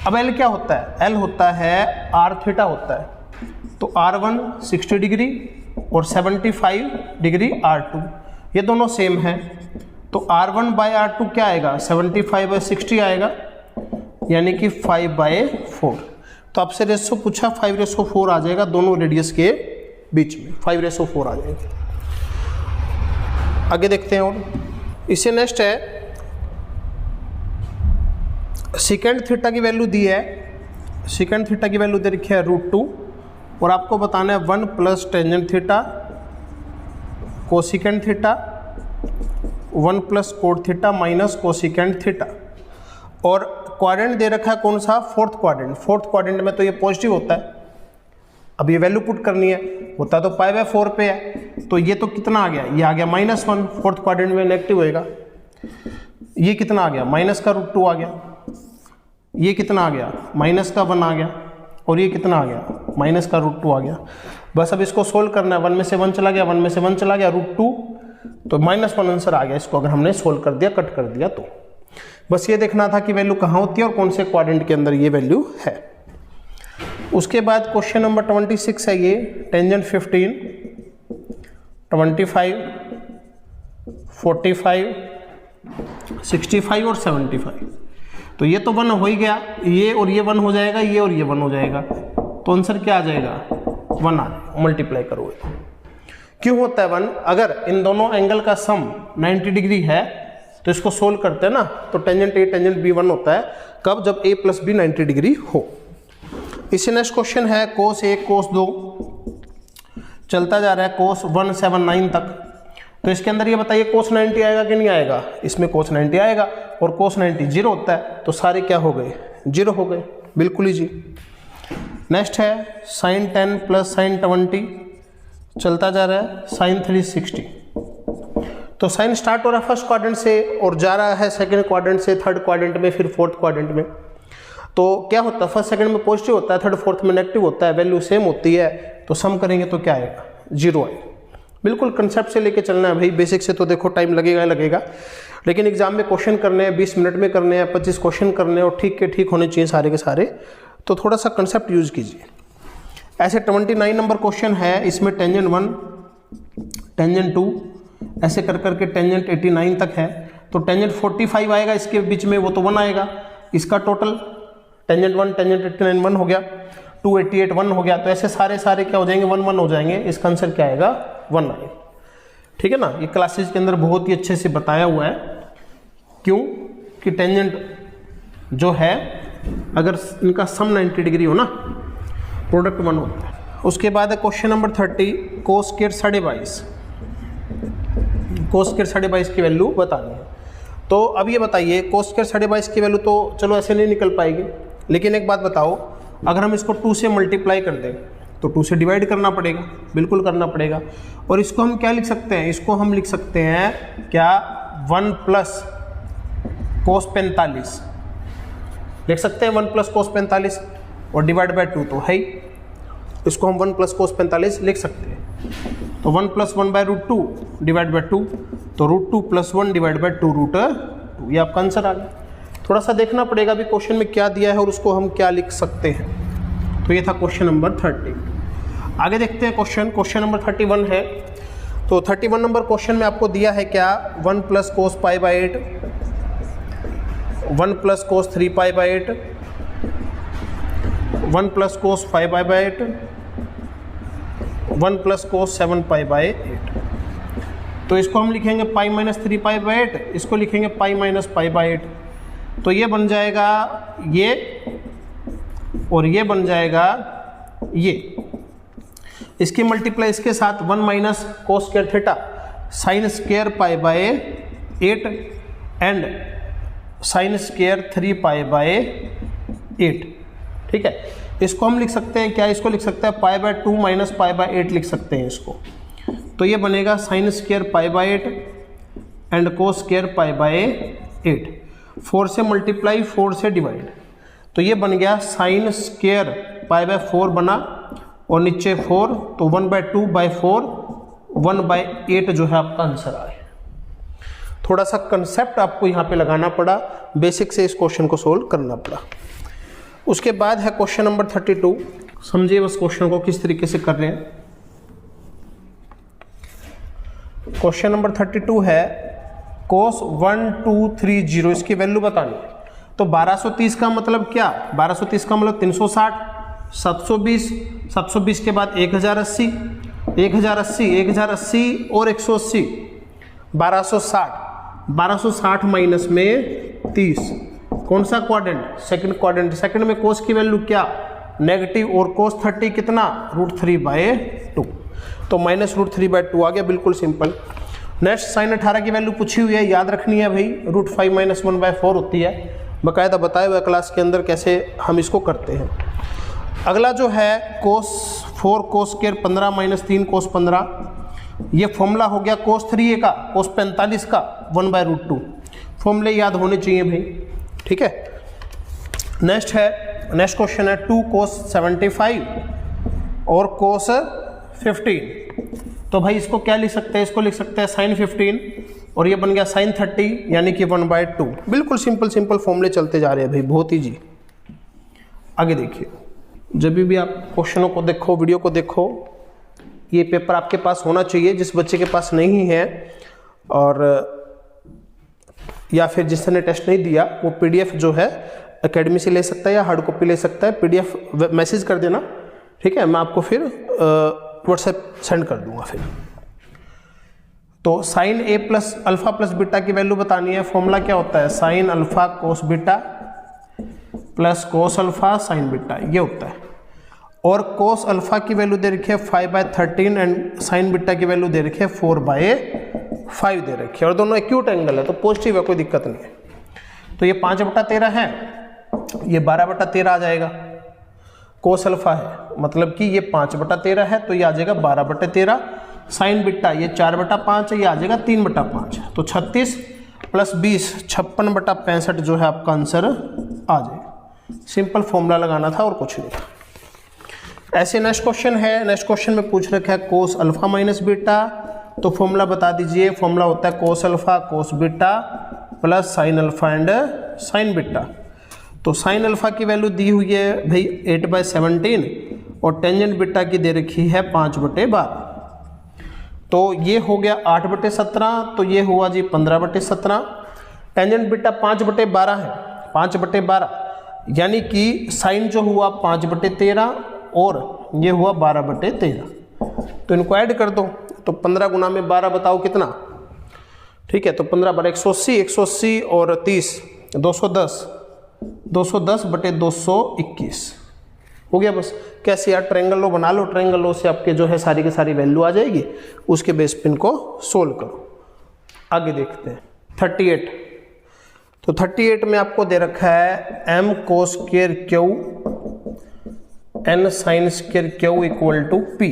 Speaker 2: अब एल क्या होता है, एल होता है आर थीटा होता है। तो R1 60 डिग्री और 75 डिग्री R2, ये दोनों सेम है। तो R1 बाय R2 क्या आएगा, 75 बाय 60 आएगा, यानी कि 5/4। तो आपसे रेशो पूछा, 5/4 आ जाएगा दोनों रेडियस के बीच में, 5/4 आ जाएगा। आगे देखते हैं। और इससे नेक्स्ट है सेकेंड थीटा की वैल्यू दी है, सेकेंड थीटा की वैल्यू दे रखी है √2 और आपको बताना है 1 plus tangent theta cosecant theta 1 plus cot theta minus cosecant theta. और क्वाड्रेंट दे रखा है कौन सा, फोर्थ क्वाड्रेंट। फोर्थ क्वाड्रेंट में तो ये पॉजिटिव होता है। अब ये वैल्यू पुट करनी है, होता तो π/4 पे है, तो ये तो कितना आ गया, ये आ गया -1। फोर्थ क्वाड्रेंट में नेगेटिव होएगा। ये कितना आ गया, माइनस का √2 आ गया। ये कितना आ गया, माइनस का 1 आ गया। और ये कितना आ गया, माइनस का √2 आ गया। बस अब इसको सोल्व करना है। 1 में से 1 चला गया, 1 में से 1 चला गया, √2, तो -1 आंसर आ गया। इसको अगर हमने सोल्व कर दिया, कट कर दिया, तो बस ये देखना था कि वैल्यू कहाँ होती है और कौन से क्वाड्रेंट के अंदर ये वैल्यू है। उसके बाद क्वेश्चन नंबर 26 है ये, टेंजेंट 15, 25, 45, 65 और 75। तो ये तो 1 हो ही गया, ये और ये 1 हो जाएगा, ये और ये 1 हो जाएगा, तो आंसर क्या आ जाएगा, 1 आ जाएगा। मल्टीप्लाई करोगे तो क्यों होता है 1, अगर इन दोनों एंगल का सम 90 डिग्री है तो इसको सोल्व करते हैं ना, तो टेंजेंट ए टेंजेंट बी 1 होता है। कब, जब a प्लस बी 90 डिग्री हो। इससे नेक्स्ट क्वेश्चन है cos 1 cos 2, चलता जा रहा है cos 179 तक। तो इसके अंदर ये बताइए cos 90 आएगा कि नहीं आएगा, इसमें cos 90 आएगा और cos 90 0 होता है, तो सारे क्या हो गए, 0 हो गए, बिल्कुल ही जी। नेक्स्ट है sin 10 प्लस sin 20, चलता जा रहा है sin 360। तो साइन स्टार्ट हो रहा है फर्स्ट क्वाड्रेंट से और जा रहा है सेकंड क्वाड्रेंट से थर्ड क्वाड्रेंट में, फिर फोर्थ क्वाड्रेंट में। तो क्या होता है, फर्स्ट सेकंड में पॉजिटिव होता है, थर्ड फोर्थ में नेगेटिव होता है, वैल्यू सेम होती है, तो सम करेंगे तो क्या आएगा, 0 आएगा। बिल्कुल कंसेप्ट से लेके चलना है भाई, बेसिक से तो देखो टाइम लगेगा लगेगा, लेकिन एग्जाम में क्वेश्चन करने हैं, 20 मिनट में करने हैं, 25 क्वेश्चन करने हैं और ठीक के ठीक होने चाहिए सारे के सारे, तो थोड़ा सा कंसेप्ट यूज कीजिए। ऐसे 29 नंबर क्वेश्चन है, इसमें टेंजेंट 1 टेंजेंट 2 ऐसे कर करके टेंजेंट 89 तक है। तो टेंजेंट 45 आएगा इसके बीच में, वो तो 1 आएगा। इसका टोटल टेंजेंट 1 टेंजेंट 89 1 हो गया, 288 1 हो गया। तो ऐसे सारे सारे क्या हो जाएंगे, 1 1 हो जाएंगे। इसका आंसर क्या आएगा, 1 आएगा। ठीक है ना, ये क्लासेज के अंदर बहुत ही अच्छे से बताया हुआ है। क्यों कि टेंजेंट जो है अगर इनका सम 90 डिग्री हो ना, प्रोडक्ट 1 होता है। उसके बाद है question number 30, cos square 22, cos square 22 की वैल्यू बतानी है। तो अब ये बताइए cos स्क्वायर 22 की वैल्यू तो चलो ऐसे नहीं निकल पाएगी, लेकिन एक बात बताओ, अगर हम इसको 2 से मल्टीप्लाई कर दें तो 2 से डिवाइड करना पड़ेगा, बिल्कुल करना पड़ेगा। और इसको हम क्या लिख सकते हैं, इसको हम लिख सकते हैं क्या, 1 प्लस cos 45 लिख सकते हैं, 1 प्लस cos 45 और डिवाइड बाय 2 तो है ही, इसको हम 1 प्लस cos 45 लिख सकते हैं। तो 1 प्लस 1 बाय √2 डिवाइड बाय 2, तो √2 प्लस 1 डिवाइड बाय 2 √2, ये आपका आंसर आ गया। थोड़ा सा देखना पड़ेगा अभी क्वेश्चन में क्या दिया है और उसको हम क्या लिख सकते हैं। तो ये था क्वेश्चन नंबर 30। आगे देखते हैं क्वेश्चन नंबर 31 है। तो 31 नंबर क्वेश्चन में आपको दिया है क्या, 1 plus cos π/8, 1 plus cos 3π/8, 1 plus cos 5π/8, 1 plus cos 7π/8। तो इसको हम लिखेंगे पाई माइनस 3π/8, इसको लिखेंगे पाई माइनस π/8। तो ये बन जाएगा ये और ये बन जाएगा ये। इसकी मल्टीप्लाई इसके साथ 1 minus cos square theta sine square π/8 and sine square 3π/8। ठीक है, इसको हम लिख सकते हैं क्या, इसको लिख सकते हैं π/2 माइनस π/8 लिख सकते हैं इसको। तो ये बनेगा sine square π/8 and cos square π/8। 4 से मल्टीप्लाई 4 से डिवाइड, तो ये बन गया साइन स्क्वायर पाई बाय 4 बना और नीचे 4, तो 1/2/4 1/8 जो है आपका आंसर आए। थोड़ा सा कंसेप्ट आपको यहाँ पे लगाना पड़ा, बेसिक से इस क्वेश्चन को सोल्व करना पड़ा। उसके बाद है क्वेश्चन नंबर 32। समझिए बस क्वेश्चन को किस तरीके से कर रहे हैं। क्वेश्चन नंबर 32 है cos 1230, इसकी वैल्यू बतानी है। तो 1230 का मतलब क्या, 1230 का मतलब 360, 720, 720 के बाद 1080, 1080 और 180, 1260, 1260 माइनस में 30, कौन सा क्वाड्रेंट, सेकंड क्वाड्रेंट। सेकंड में कोस की वैल्यू क्या, नेगेटिव, और कोस 30 कितना, √3/2, तो -√3/2 आ गया, बिल्कुल सिंपल। नेक्स्ट साइन 18 की वैल्यू पूछी हुई है, याद रखनी है भाई, √5 - 1/4 होती है, बाकायदा बताया हुआ क्लास के अंदर कैसे हम इसको करते हैं। अगला जो है cos 4 cos स्क्वायर 15 - 3 cos 15, ये फॉर्मूला हो गया cos 3a का, cos 45 का 1/√2, फॉर्मूले याद होने चाहिए भाई, ठीक है। नेक्स्ट क्वेश्चन है 2 cos 75 और cos 15, तो भाई इसको क्या लिख सकते हैं, इसको लिख सकते हैं sin 15 और ये बन गया sin 30 यानी कि 1/2, बिल्कुल सिंपल फॉर्मूले चलते जा रहे हैं भाई, बहुत ईजी। आगे देखिए, जब भी आप क्वेश्चनों को देखो, वीडियो को देखो, ये पेपर आपके पास होना चाहिए। जिस बच्चे के पास नहीं है और या फिर जिसने टेस्ट नहीं दिया, वो पीडीएफ जो है एकेडमी से ले सकता है या हार्ड कॉपी ले सकता है। पीडीएफ मैसेज कर देना, ठीक है, मैं आपको फिर व्हाट्सएप सेंड कर दूंगा फिर। तो साइन ए प्लस अल्फा प्लस बीटा की वैल्यू बतानी है। फॉर्मूला क्या होता है, sine alpha cos beta plus cos alpha sign beta, ये होता है। और कोस अल्फा की वैल्यू दे रखी है 5/13 एंड साइन बीटा की वैल्यू दे रखी है 4/5 दे रखी है, और दोनों एक्यूट एंगल है तो पॉजिटिव है, कोई दिक्कत नहीं है। तो ये 5/13 है, ये 12/13 आ जाएगा। कोस अल्फा है मतलब कि ये 5/13 है, तो ये आ जाएगा 12/13। साइन बीटा ये 4/5 है, ये आ जाएगा 3/5, तो 36 + 20 56/65 जो है आपका आंसर आ जाएगा। सिंपल फॉर्मूला लगाना था और कुछ नहीं था। ऐसे नेक्स्ट क्वेश्चन है, नेक्स्ट क्वेश्चन में पूछ रखा है कोस अल्फा माइनस बीटा, तो फॉर्मूला बता दीजिए। फॉर्मूला होता है cos alpha cos beta plus sine alpha and sign beta. तो साइन अल्फा की वैल्यू दी हुई है भाई 8/17 और टेंजेंट बीटा की दे रखी है 5/12, तो ये हो गया 8/17, तो ये हुआ जी 15/17। टेंजेंट बीटा 5/12 है, 5/12 यानी कि साइन जो हुआ 5/13 और ये हुआ 12/13, तो इनको ऐड कर दो, तो 15 गुना में 12 बताओ कितना, ठीक है। तो 15 × 180, 180 और 30 210, 210/221 हो गया। बस कैसे यार, ट्रायंगल लो बना लो, ट्रायंगल लो से आपके जो है सारी की सारी वैल्यू आ जाएगी, उसके बेस पे इनको सोल्व करो। आगे देखते हैं 38। तो 38 में आपको दे रखा है m cos square q n sin square q = p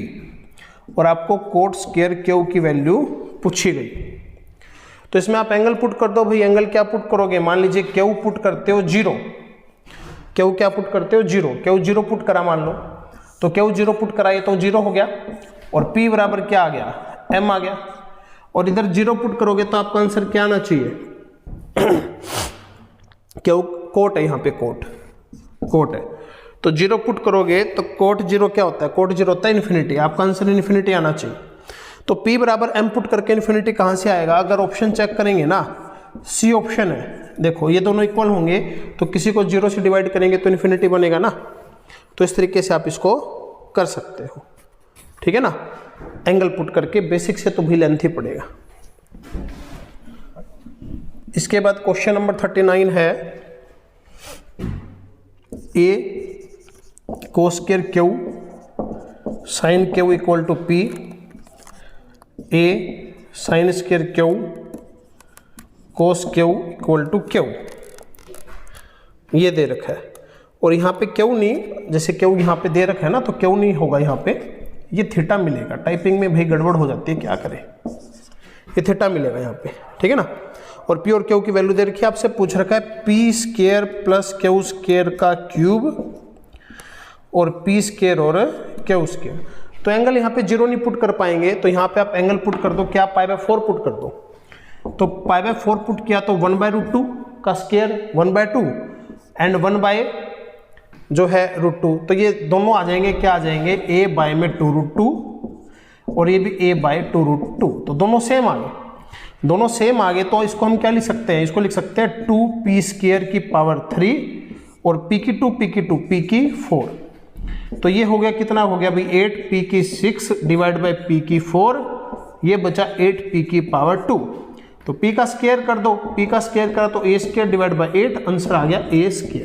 Speaker 2: और आपको कोट स्क्वायर q की वैल्यू पूछी गई। तो इसमें आप एंगल पुट कर दो भाई। एंगल क्या पुट करोगे, मान लीजिए q पुट करते हो 0, q क्या पुट करते हो 0, q 0 पुट करा मान लो, तो q 0 पुट कराइए तो 0 हो गया, और p बराबर क्या आ गया, m आ गया। और इधर 0 पुट करोगे तो आपका आंसर क्या आना चाहिए, q कोट है, यहाँ पे कोट है, तो 0 पुट करोगे तो कोट 0 क्या होता है, कोट 0 होता है इन्फिनिटी, आपका आंसर इन्फिनिटी आना चाहिए। तो p बराबर m पुट करके इन्फिनिटी कहाँ से आएगा, अगर ऑप्शन चेक करेंगे ना, सी ऑप्शन है, देखो ये दोनों इक्वल होंगे तो किसी को 0 से डिवाइड करेंगे तो इन्फिनिटी बनेगा ना, तो इस तरीके से आप इसको कर सकते हो, ठीक है ना। एंगल पुट करके बेसिक से तो भी लेंथ ही पड़ेगा। इसके बाद क्वेश्चन नंबर 39 है a cos square q sin q = p, a sin square q cos q = q, ये दे रखा है। और यहाँ पे क्यू नहीं, जैसे क्यू यहाँ पे दे रखा है ना, तो क्यू नहीं होगा, यहाँ पे ये थीटा मिलेगा। टाइपिंग में भाई गड़बड़ हो जाती है, क्या करें, ये थीटा मिलेगा यहाँ पे, ठीक है ना। और पी और क्यू की वैल्यू दे रखी है, आपसे पूछ रखा है P square plus Q square का क्यूब और पी स्क्वायर और क्यू स्क्वायर। तो एंगल यहाँ पे 0 नहीं पुट कर पाएंगे, तो यहाँ पे आप एंगल पुट कर दो, क्या π/4 पुट कर दो। तो π/4 पुट किया तो 1/√2 का स्क्वायर 1/2 एंड 1 जो है √2, तो ये दोनों आ जाएंगे, क्या आ जाएंगे a/2√2 और ये भी a/2√2, तो दोनों सेम आ गए। दोनों सेम आ गए तो इसको हम क्या लिख सकते हैं, इसको लिख सकते हैं 2p² की पावर 3 और p की 2 p की 4। तो ये हो गया, कितना हो गया भाई 8p की 6 डिवाइड बाई p की 4, ये बचा 8p की पावर 2। तो p का स्क्वायर कर दो, p का स्क्वायर करा तो a² डिवाइड बाई 8, आंसर आ गया a²।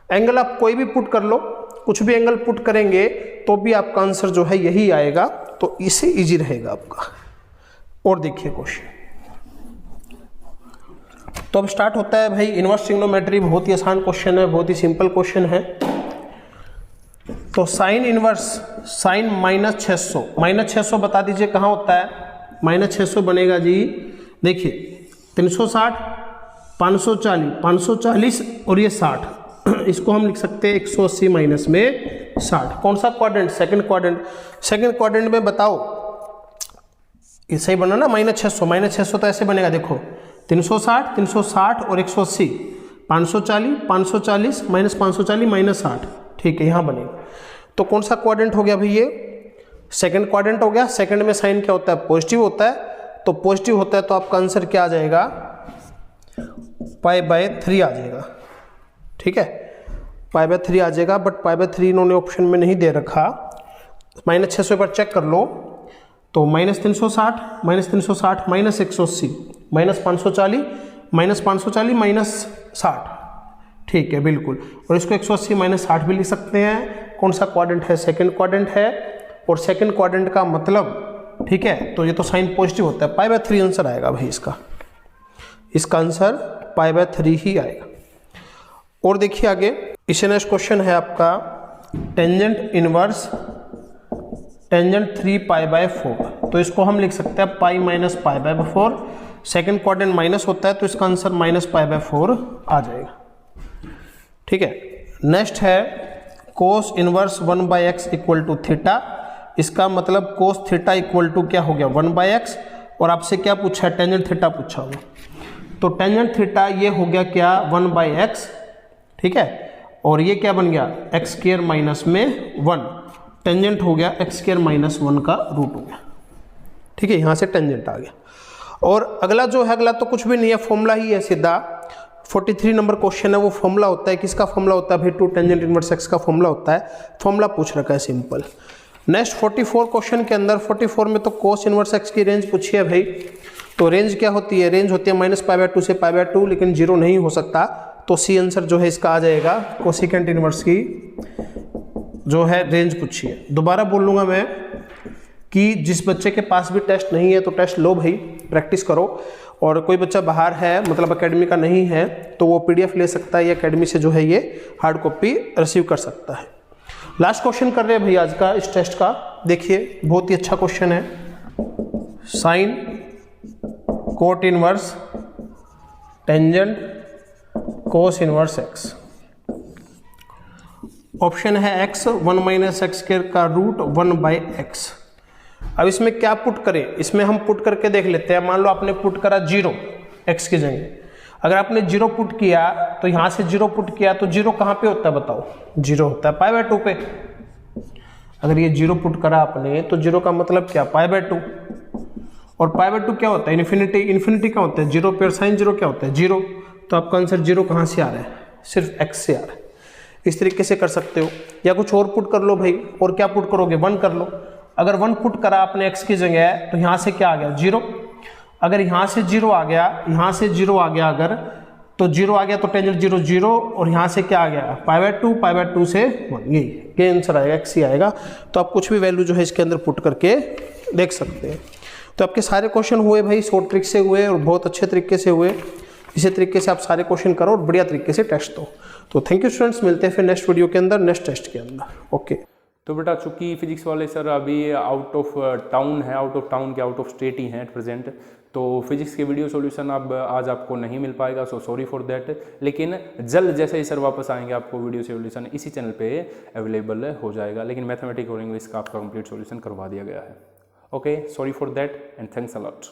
Speaker 2: एंगल आप कोई भी पुट कर लो, कुछ भी एंगल पुट करेंगे तो भी आपका आंसर जो है यही आएगा, तो इससे इजी रहेगा आपका। और देखिए क्वेश्चन, तो अब स्टार्ट होता है भाई इनवर्स ट्रिग्नोमेट्री। बहुत ही आसान क्वेश्चन है, बहुत ही सिंपल क्वेश्चन है। तो साइन इनवर्स साइन -600 बता दीजिए कहाँ होता है। -600 बनेगा जी, देखिए 360 540 और ये 60, इसको हम लिख सकते हैं 180 माइनस में 60। कौन सा quadrant, second quadrant. Second quadrant में बताओ ये सही बना ना, -600 तो ऐसे बनेगा, देखो 360 और 180, 540 माइनस 60, ठीक है यहाँ बनेगा। तो कौन सा क्वाड्रेंट हो गया भाई, ये सेकंड क्वाड्रेंट हो गया। सेकंड में साइन क्या होता है, पॉजिटिव होता है, तो पॉजिटिव होता है तो आपका आंसर क्या आ जाएगा π/3 आ जाएगा, ठीक है π/3 आ जाएगा। बट π/3 इन्होंने ऑप्शन में नहीं दे रखा। -600 पर चेक कर लो, तो -360 -180 -540 -60, ठीक है बिल्कुल। और इसको 180 -60 भी लिख सकते हैं। कौन सा क्वाड्रेंट है, सेकंड क्वाड्रेंट है, और सेकंड क्वाड्रेंट का मतलब, ठीक है, तो ये तो साइन पॉजिटिव होता है, π/3 आंसर आएगा भाई इसका आंसर π/3 ही आएगा। और देखिए आगे, इससे नेक्स्ट क्वेश्चन है आपका टेंजेंट 3π/4, तो इसको हम लिख सकते हैं π - π/4। सेकंड क्वाड्रेंट माइनस होता है तो इसका आंसर -π/4 आ जाएगा, ठीक है। नेक्स्ट है cos inverse 1/x equal to theta. इसका मतलब कोस थीटा इक्वल टू क्या हो गया 1/x, और आपसे क्या पूछा है, टेंजेंट थीटा पूछा होगा। तो टेंजेंट थीटा ये हो गया क्या 1/x, ठीक है, और ये क्या बन गया x² माइनस में 1, टेंजेंट हो गया x² माइनस 1 का रूट हो गया, ठीक है, यहाँ से टेंजेंट आ गया। और अगला जो है, अगला तो कुछ भी नहीं है, फॉर्मूला ही है सीधा। 43 नंबर क्वेश्चन है, वो फॉर्मूला होता है, किसका फॉर्मूला होता है भाई, 2 टेंजेंट इनवर्स x का फॉर्मूला होता है। फॉर्मूला पूछ रखा है सिंपल। नेक्स्ट 44 क्वेश्चन के अंदर, 44 में तो कोस इनवर्स x की रेंज पूछी है भाई। तो रेंज क्या होती है, रेंज होती है -π/2 से π/2, लेकिन 0 नहीं हो सकता, तो सी आंसर जो है इसका आ जाएगा। कोसिकेंट इनवर्स की जो है रेंज पूछी है। दोबारा बोल लूँगा मैं कि जिस बच्चे के पास भी टेस्ट नहीं है तो टेस्ट लो भाई, प्रैक्टिस करो। और कोई बच्चा बाहर है, मतलब एकेडमी का नहीं है, तो वो PDF ले सकता है, या एकेडमी से जो है ये हार्ड कॉपी रिसीव कर सकता है। लास्ट क्वेश्चन कर रहे हैं भाई आज का इस टेस्ट का। देखिए बहुत ही अच्छा क्वेश्चन है, sine cot inverse tangent cos inverse x। ऑप्शन है x 1 - x² का रूट 1/x। अब इसमें क्या पुट करें, इसमें हम पुट करके देख लेते हैं। मान लो आपने पुट करा 0 x की जगह, अगर आपने 0 पुट किया तो यहाँ से 0 पुट किया तो 0 कहाँ पे होता है बताओ, 0 होता है π/2 पे। अगर ये 0 पुट करा आपने तो 0 का मतलब क्या π/2, और π/2 क्या होता है इन्फिनिटी, इन्फिनिटी क्या होता है 0 पे, और साइन 0 क्या होता है 0। तो आपका आंसर 0 कहाँ से आ रहा है, सिर्फ x से आ रहा है। इस तरीके से कर सकते हो, या कुछ और पुट कर लो भाई। और क्या पुट करोगे, 1 कर लो। अगर 1 पुट करा आपने x की जगह, तो यहाँ से क्या आ गया 0। अगर यहाँ से 0 आ गया, यहाँ से 0 आ गया, अगर तो 0 आ गया तो टेंजेंट 0 0, और यहाँ से क्या आ गया π/2 से 1, ये आंसर आएगा, x ही आएगा। तो आप कुछ भी वैल्यू जो है इसके अंदर पुट करके देख सकते हैं। तो आपके सारे क्वेश्चन हुए भाई, शॉर्ट ट्रिक से हुए और बहुत अच्छे तरीके से हुए। इसी तरीके से आप सारे क्वेश्चन करो और बढ़िया तरीके से टेस्ट दो। तो थैंक यू स्टूडेंट्स, मिलते हैं फिर नेक्स्ट वीडियो के अंदर, नेक्स्ट टेस्ट के अंदर। ओके।
Speaker 1: तो बेटा चूंकि फिजिक्स वाले सर अभी आउट ऑफ टाउन है, आउट ऑफ टाउन के आउट ऑफ स्टेट ही हैं एट प्रेजेंट, तो फिजिक्स के वीडियो सॉल्यूशन अब आज आपको नहीं मिल पाएगा, सो सॉरी फॉर दैट, लेकिन जल्द जैसे ही सर वापस आएंगे आपको वीडियो सॉल्यूशन इसी चैनल पे अवेलेबल हो जाएगा। लेकिन मैथमेटिक्स और इंग्लिश का आपका कंप्लीट सॉल्यूशन करवा दिया गया है। Okay, sorry for that and thanks a lot.